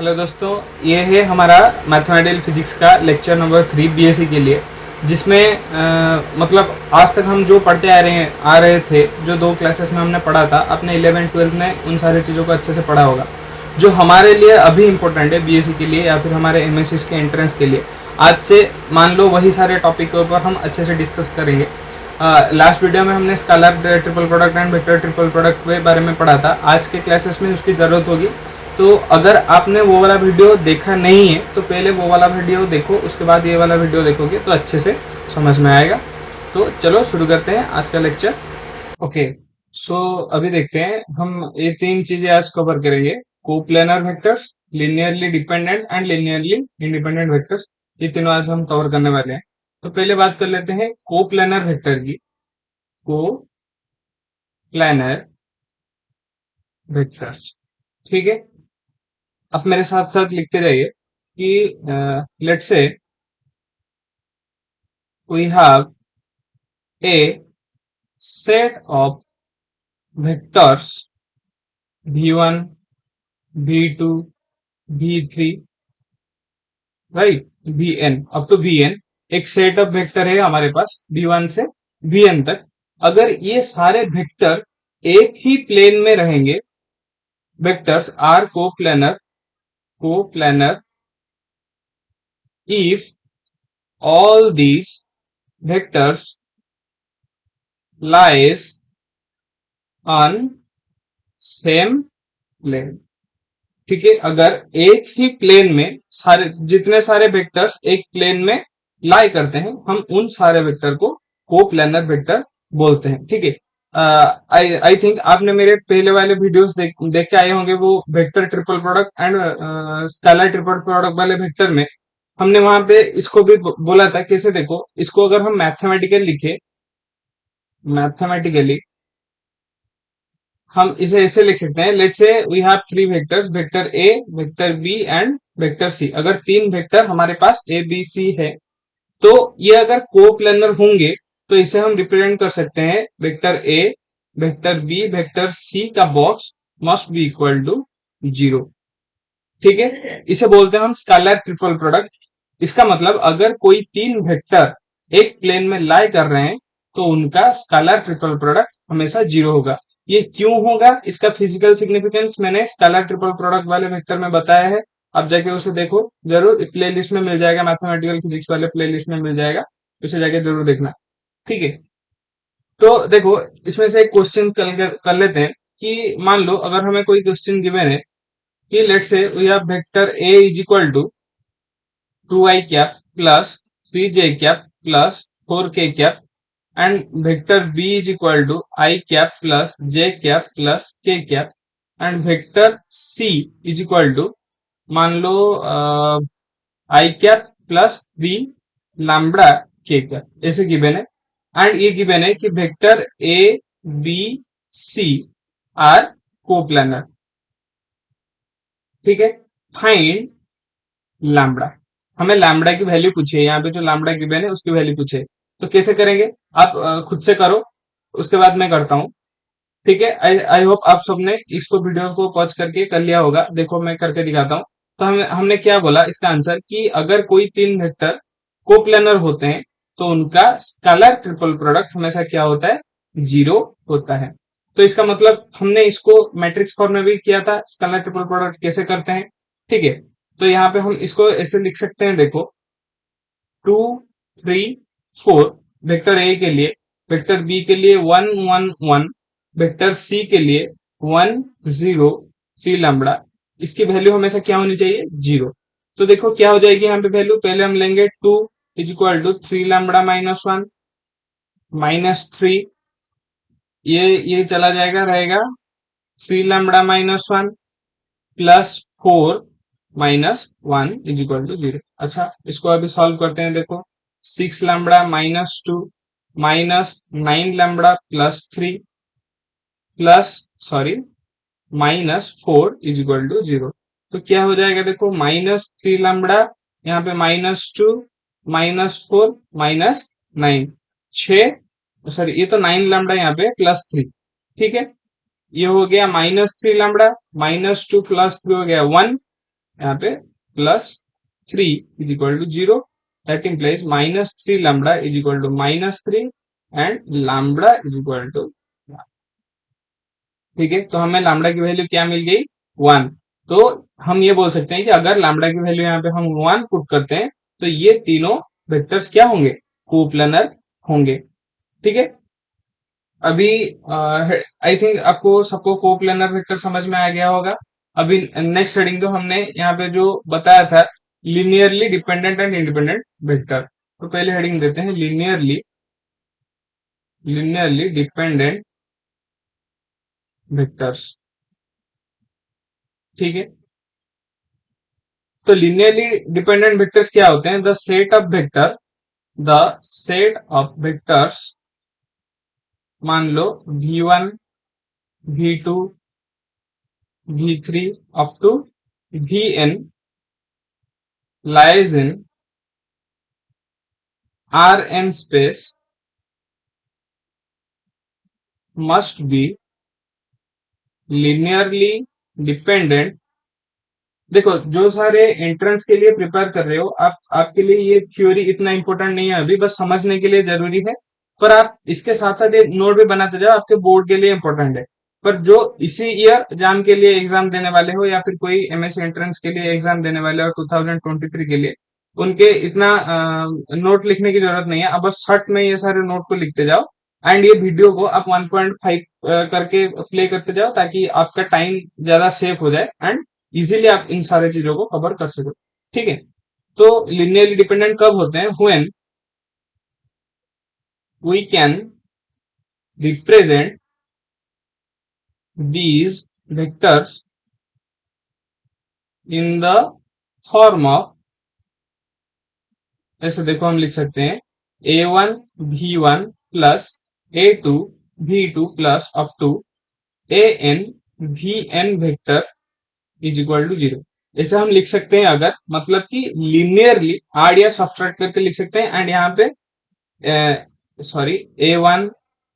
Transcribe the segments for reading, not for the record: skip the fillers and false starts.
Hello दोस्तों, ये है हमारा मैथमेटिकल फिजिक्स का लेक्चर नंबर 3 बीएससी के लिए, जिसमें मतलब आज तक हम जो पढ़ते आ रहे थे, जो 2 क्लासेस में हमने पढ़ा था, अपने 11-12 में उन सारी चीज़ों को अच्छे से पढ़ा होगा जो हमारे लिए अभी इम्पोर्टेंट है बीएससी के लिए या फिर हमारे एमएससी के एंट्रेंस के लिए। आज से मान लो वही सारे टॉपिक के ऊपर हम अच्छे से डिस्कस करेंगे। लास्ट वीडियो में हमने scalar triple product and vector triple product के बारे में पढ़ा था। आज के क्लासेस में उसकी ज़रूरत होगी, तो अगर आपने वो वाला वीडियो देखा नहीं है तो पहले वो वाला वीडियो देखो, उसके बाद ये वाला वीडियो देखोगे तो अच्छे से समझ में आएगा। तो चलो शुरू करते हैं आज का लेक्चर। ओके, सो अभी देखते हैं हम ये 3 चीजें आज कवर करेंगे। Coplanar vectors, linearly dependent and linearly independent vectors, ये तीनों आज हम कवर करने वाले हैं। तो पहले बात कर लेते हैं कोप्लेनर वेक्टर की। कोप्लेनर वेक्टर्स, ठीक है। अब मेरे साथ साथ लिखते जाइए कि let's say we have a set of vectors v1, v2, v3, right, vn up to vn। एक सेट ऑफ वेक्टर है हमारे पास v1 से vn तक। अगर ये सारे वेक्टर एक ही प्लेन में रहेंगे, vectors are coplanar if all these vectors lies on same plane, ठीक है। अगर एक ही प्लेन में जितने सारे वेक्टर्स एक प्लेन में लाई करते हैं, हम उन सारे वेक्टर को कोप्लेनर वेक्टर बोलते हैं, ठीक है। आई थिंक आपने मेरे पहले वाले वीडियोस देख के आए होंगे, वो vector triple product and scalar triple product वाले वेक्टर में हमने वहां पे इसको भी बोला था। कैसे, देखो, इसको अगर हम मैथमेटिकली हम इसे ऐसे लिख सकते हैं। Let's say we have 3 vectors, vector A, vector B and vector C. अगर 3 वेक्टर हमारे पास ए बी सी है, तो ये अगर कोप्लेनर होंगे तो इसे हम रिप्रेजेंट कर सकते हैं vector A, vector B, vector C का box must be equal to 0, ठीक है। इसे बोलते हैं हम स्केलर ट्रिपल प्रोडक्ट। इसका मतलब अगर कोई 3 वेक्टर एक प्लेन में लाई कर रहे हैं तो उनका स्केलर ट्रिपल प्रोडक्ट हमेशा 0 होगा। ये क्यों होगा, इसका फिजिकल सिग्निफिकेंस मैंने स्केलर ट्रिपल प्रोडक्ट वाले वेक्टर में बताया है। आप जाके उसे देखो जरूर, प्ले लिस्ट में मिल जाएगा, मैथमेटिकल फिजिक्स वाले प्ले लिस्ट में मिल जाएगा, उसे जाके जरूर देखना, ठीक है। तो देखो, इसमें से एक क्वेश्चन कर लेते हैं कि मान लो अगर हमें कोई क्वेश्चन गिवन है कि let's say we have vector A is equal to 2i cap plus 3j cap plus 4k cap and vector b is equal to i cap plus j cap plus k cap and vector c is equal to मान लो i cap plus 3 lambda k cap, ऐसे given है। And ये given है कि vector a b c are coplanar, ठीक है। Find lambda, हमें लैम्बडा की वैल्यू पूछी है, यहाँ पे जो लैम्बडा गिवन है उसकी वैल्यू पूछे। तो कैसे करेंगे, आप खुद से करो, उसके बाद मैं करता हूँ, ठीक है। आई होप आप सबने इसको वीडियो को पॉज करके कर लिया होगा। देखो मैं करके दिखाता हूँ। तो हमने क्या बोला इसका आंसर, कि अगर कोई 3 वेक्टर कोप्लेनर होते हैं तो उनका स्केलर ट्रिपल प्रोडक्ट हमेशा क्या होता है, 0 होता है। तो इसका मतलब हमने इसको मैट्रिक्स फॉर्म में भी किया था, स्केलर ट्रिपल प्रोडक्ट कैसे करते हैं, ठीक है। तो यहाँ पे हम इसको ऐसे लिख सकते हैं, देखो 2 3 4 वेक्टर ए के लिए, वेक्टर बी के लिए 1 1 1, वेक्टर सी के लिए 1 0 3 लैम्बडा। इसकी वैल्यू हमेशा क्या होनी चाहिए, 0। तो देखो क्या हो जाएगी यहाँ पे वैल्यू, पहले हम लेंगे 2 is equal to 3 lambda minus 1 minus 3, ये चला जाएगा, रहेगा 3 lambda minus 1 plus 4 minus 1 is equal to 0। अच्छा, इसको अभी सॉल्व करते हैं। देखो 6 lambda minus 2 minus 9 lambda plus 3 plus sorry minus 4 is equal to 0। तो क्या हो जाएगा, देखो माइनस 3 लैम्बडा, यहाँ पे माइनस 2 माइनस 4 माइनस 9, 6, सॉरी ये तो 9 लैम्बडा यहाँ पे प्लस 3, ठीक है। ये हो गया माइनस 3 लैम्बडा, माइनस 2 प्लस 3 हो गया 1, यहाँ पे +3 is equal to 0, that implies -3 lambda is equal to -3 and lambda is equal to, ठीक है। तो हमें लैम्बडा की वैल्यू क्या मिल गई, 1। तो हम ये बोल सकते हैं कि अगर लैम्बडा की वैल्यू यहाँ पे हम 1 पुट करते हैं तो ये तीनों वेक्टर्स क्या होंगे, कोप्लेनर होंगे, ठीक है। अभी आई थिंक आपको सबको कोप्लेनर वेक्टर समझ में आ गया होगा। अभी नेक्स्ट हेडिंग तो हमने यहाँ पे जो बताया था, linearly dependent and independent vector. तो पहले हेडिंग देते हैं लिनियरली डिपेंडेंट वेक्टर्स, ठीक है। तो लिनियरली डिपेंडेंट वेक्टर्स क्या होते हैं, द सेट ऑफ वेक्टर्स, मान लो v1 v2 v3 up to vn lies in Rn space must be linearly dependent। देखो, जो सारे एंट्रेंस के लिए प्रिपेयर कर रहे हो आप, आपके लिए ये थ्योरी इतना इंपॉर्टेंट नहीं है अभी, बस समझने के लिए जरूरी है। पर आप इसके साथ साथ ये नोट भी बनाते जाओ, आपके बोर्ड के लिए इंपॉर्टेंट है। पर जो इसी ईयर एग्जाम के लिए एग्जाम देने वाले हो या फिर कोई एमएससी एंट्रेंस के लिए एग्जाम देने वाले हो 2023 के लिए, उनके इतना नोट लिखने की जरूरत नहीं है। अब बस शर्ट में ये सारे नोट को लिखते जाओ एंड ये वीडियो को आप 1.5 करके प्ले करते जाओ, ताकि आपका टाइम ज्यादा सेव हो जाए एंड इजीली आप इन सारे चीजों को कवर कर सको, ठीक है। तो लिनियरली डिपेंडेंट कब होते हैं, when we can represent these vectors in the form of, ऐसे देखो हम लिख सकते हैं a1 v1 plus a2 v2 plus up to an vn vector is equal to 0। ऐसे हम लिख सकते हैं, अगर मतलब कि लिनियरली आड या सब्सट्रैक्ट करके लिख सकते हैं। एंड यहाँ पे sorry, a1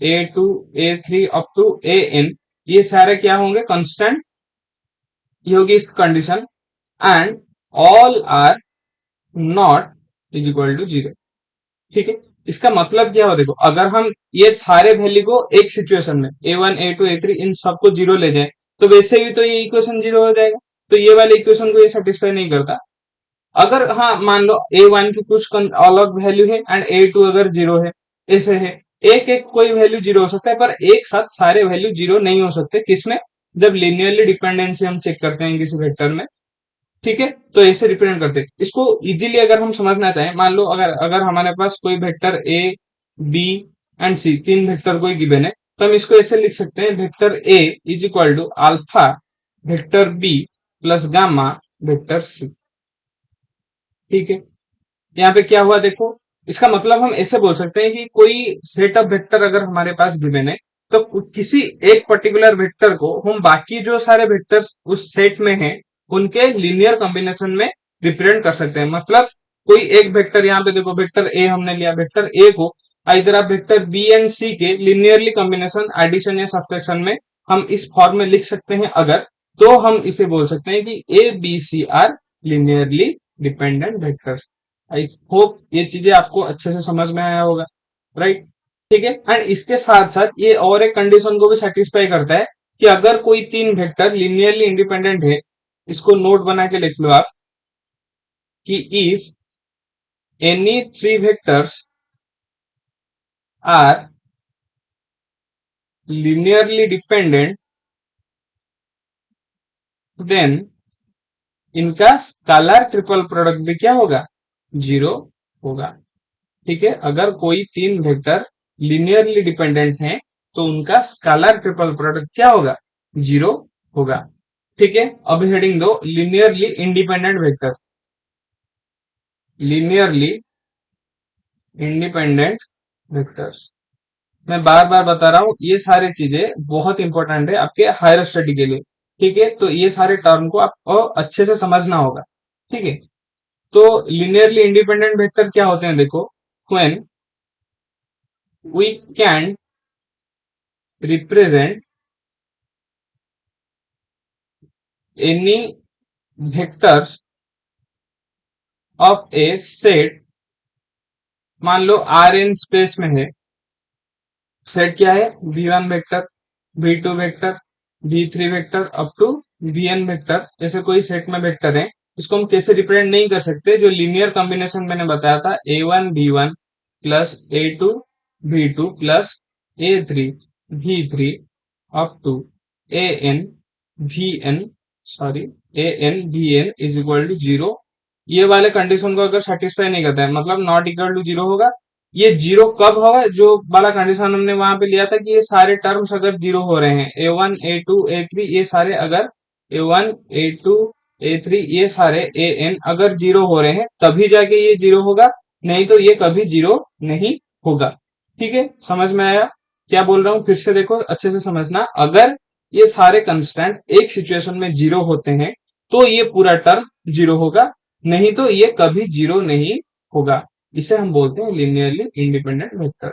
a2 a3 up to an, ये सारे क्या होंगे, कांस्टेंट, ये होगी इसकी condition. And all are not is equal to 0, ठीक है। इसका मतलब क्या हो, देखो अगर हम ये सारे वैल्यू को एक सिचुएशन में a1 a2 a3 इन सबको 0 ले जाए, तो वैसे भी तो ये इक्वेशन 0 हो जाएगा। तो ये वाले इक्वेशन को ये सेटिस्फाई नहीं करता। अगर हाँ मान लो a1 की कुछ अलग वैल्यू है एंड a2 अगर 0 है, ऐसे है, एक एक कोई वैल्यू 0 हो सकता है, पर एक साथ सारे वैल्यू 0 नहीं हो सकते। किसमें, जब लिनियरली डिपेंडेंसी हम चेक करते हैं किसी वेक्टर में, ठीक है। तो ऐसे रिप्रेजेंट करते हैं इसको। इजीली अगर हम समझना चाहें, मान लो अगर अगर हमारे पास कोई वेक्टर ए बी एंड सी, तीन वेक्टर कोई गिवन है, तो हम इसको ऐसे लिख सकते हैं, vector A is equal to alpha vector B plus gamma vector C, ठीक है। यहाँ पे क्या हुआ देखो, इसका मतलब हम ऐसे बोल सकते हैं कि कोई सेट ऑफ वेक्टर अगर हमारे पास गिवन है, तो किसी एक पर्टिकुलर वेक्टर को हम बाकी जो सारे वेक्टर्स उस सेट में हैं उनके लीनियर कॉम्बिनेशन में रिप्रेजेंट कर सकते हैं। मतलब कोई एक वेक्टर, यहाँ पे देखो वेक्टर ए हमने लिया, वेक्टर ए को इधर आप वेक्टर बी एंड सी के लिनियरली कॉम्बिनेशन, एडिशन या सब्ट्रैक्शन में हम इस फॉर्म में लिख सकते हैं अगर, तो हम इसे बोल सकते हैं कि A B C are linearly dependent vectors. I hope ये चीजें आपको अच्छे से समझ में आया होगा, राइट, ठीक है। एंड इसके साथ साथ ये और एक कंडीशन को भी सेटिस्फाई करता है कि अगर कोई तीन वेक्टर लिनियरली इंडिपेंडेंट है, इसको नोट बना के लिख लो आप, कि if any three vectors are linearly dependent, then इनका स्केलर ट्रिपल प्रोडक्ट भी क्या होगा, 0 होगा, ठीक है। अगर कोई तीन वेक्टर लिनियरली डिपेंडेंट हैं, तो उनका स्केलर ट्रिपल प्रोडक्ट क्या होगा, 0 होगा, ठीक है। अब हेडिंग दो linearly independent vector, linearly independent vectors. मैं बार बार बता रहा हूं, ये सारी चीजें बहुत इंपॉर्टेंट है आपके हायर स्टडी के लिए, ठीक है। तो ये सारे टर्म को आपको अच्छे से समझना होगा, ठीक है। तो लिनियरली इंडिपेंडेंट वेक्टर क्या होते हैं, देखो, when we can represent any vectors of a set, मान लो आर एन स्पेस में है, सेट क्या है, v1 vector, v2 vector, v3 vector up to vn vector, ऐसे कोई सेट में वेक्टर है, इसको हम कैसे रिप्रेजेंट नहीं कर सकते, जो लीनियर कॉम्बिनेशन मैंने बताया था a1 v1 plus a2 v2 plus a3 v3 up to an vn, sorry an vn is equal to zero, ये वाले कंडीशन को अगर सेटिस्फाई नहीं करता है, मतलब नॉट इक्वल टू जीरो होगा, ये जीरो कब होगा, जो वाला कंडीशन हमने वहां पे लिया था कि ये सारे टर्म्स अगर जीरो हो रहे हैं, A one A two A three ये सारे, अगर A one A two A three ये सारे ए एन अगर जीरो हो रहे हैं तभी जाके ये जीरो होगा, नहीं तो ये कभी जीरो नहीं होगा। ठीक है, समझ में आया क्या बोल रहा हूँ, फिर से देखो अच्छे से समझना, अगर ये सारे कंस्टेंट एक सिचुएशन में जीरो होते हैं तो ये पूरा टर्म जीरो होगा, नहीं तो ये कभी जीरो नहीं होगा, इसे हम बोलते हैं लिनियरली इंडिपेंडेंट वेक्टर।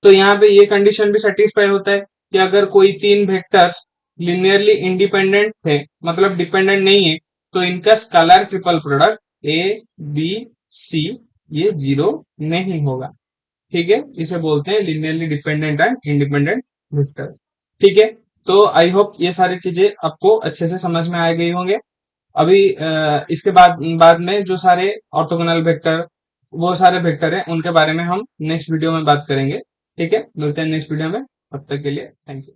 तो यहाँ पे ये कंडीशन भी सेटिस्फाई होता है कि अगर कोई तीन वेक्टर लिनियरली इंडिपेंडेंट है, मतलब डिपेंडेंट नहीं है, तो इनका scalar triple product A B C ये जीरो नहीं होगा। ठीक है, इसे बोलते हैं linearly dependent and independent vector. ठीक है, तो आई होप ये सारी चीजें आपको अच्छे से समझ में आ गई होंगे। अभी इसके बाद में जो सारे ऑर्थोगोनल वेक्टर, वो सारे वेक्टर हैं, उनके बारे में हम नेक्स्ट वीडियो में बात करेंगे। ठीक है, मिलते हैं नेक्स्ट वीडियो में, तब तक के लिए थैंक यू।